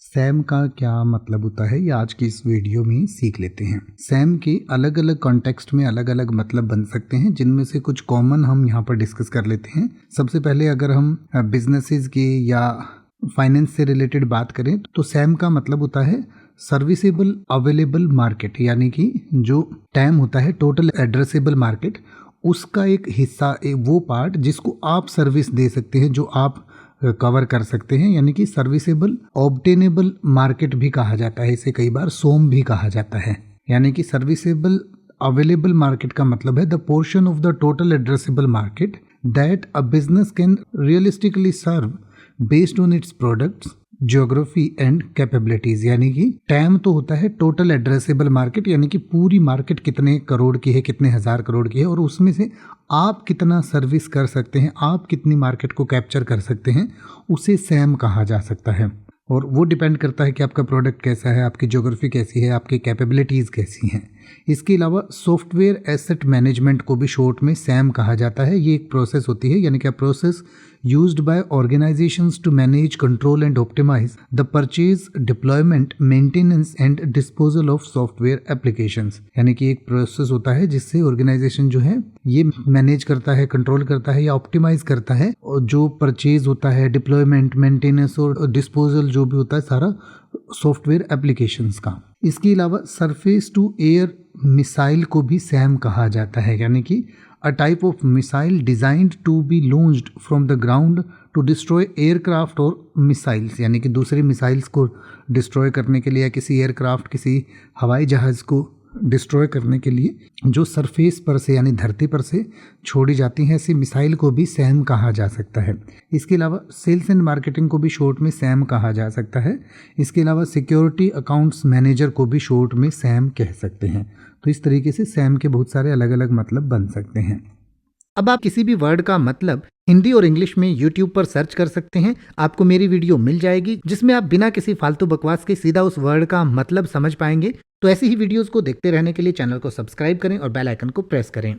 Sam का क्या मतलब होता है ये आज की इस वीडियो में सीख लेते हैं। सैम के अलग अलग कॉन्टेक्स्ट में अलग अलग मतलब बन सकते हैं, जिनमें से कुछ कॉमन हम यहाँ पर डिस्कस कर लेते हैं। सबसे पहले अगर हम बिजनेसेस के या फाइनेंस से रिलेटेड बात करें तो सैम का मतलब होता है सर्विसेबल अवेलेबल मार्केट, यानी कि जो टैम होता है टोटल एड्रेसेबल मार्केट, उसका एक हिस्सा, वो पार्ट जिसको आप सर्विस दे सकते हैं, जो आप कवर कर सकते हैं, यानी कि सर्विसेबल ऑब्टेनेबल मार्केट भी कहा जाता है। इसे कई बार सोम भी कहा जाता है। यानी कि सर्विसेबल अवेलेबल मार्केट का मतलब है the portion of the total addressable market that a business can realistically serve based on its products geography and capabilities. यानी कि टैम तो होता है टोटल एड्रेसेबल मार्केट, यानी कि पूरी मार्केट कितने करोड़ की है, कितने हजार करोड़ की है, और उसमें से आप कितना सर्विस कर सकते हैं, आप कितनी मार्केट को कैप्चर कर सकते हैं, उसे सैम कहा जा सकता है। और वो डिपेंड करता है कि आपका प्रोडक्ट कैसा है, आपकी ज्योग्राफी कैसी है, आपकी कैपेबिलिटीज़ कैसी हैं। इसके अलावा सॉफ्टवेयर एसेट मैनेजमेंट को भी शॉर्ट में सैम कहा जाता है। ये एक प्रोसेस होती है, यानी कि process used by organizations to manage, control and optimize the purchase, deployment, maintenance and disposal of software applications। यानी कि एक प्रोसेस होता है जिससे ऑर्गेनाइजेशन जो है ये मैनेज करता है, कंट्रोल करता है या ऑप्टिमाइज करता है, और जो परचेज होता है, डिप्लॉयमेंट, मेंटेनेंस और डिस्पोजल जो भी होता है सारा सॉफ्टवेयर एप्लीकेशंस का। इसके अलावा सरफेस टू एयर मिसाइल को भी सैम कहा जाता है, यानी कि a type of missile designed to be launched from the ground to destroy aircraft or missiles। यानी कि दूसरी मिसाइल्स को डिस्ट्रॉय करने के लिए या किसी एयरक्राफ्ट, किसी हवाई जहाज़ को डिस्ट्रॉय करने के लिए जो सरफेस पर से यानी धरती पर से छोड़ी जाती हैं, ऐसी मिसाइल को भी सैम कहा जा सकता है। इसके अलावा सेल्स एंड मार्केटिंग को भी शॉर्ट में सैम कहा जा सकता है। इसके अलावा सिक्योरिटी अकाउंट्स मैनेजर को भी शॉर्ट में सैम कह सकते हैं। तो इस तरीके से सैम के बहुत सारे अलग अलग मतलब बन सकते हैं। अब आप किसी भी वर्ड का मतलब हिंदी और इंग्लिश में YouTube पर सर्च कर सकते हैं। आपको मेरी वीडियो मिल जाएगी जिसमें आप बिना किसी फालतू बकवास के सीधा उस वर्ड का मतलब समझ पाएंगे। तो ऐसी ही वीडियोस को देखते रहने के लिए चैनल को सब्सक्राइब करें और बेल आइकन को प्रेस करें।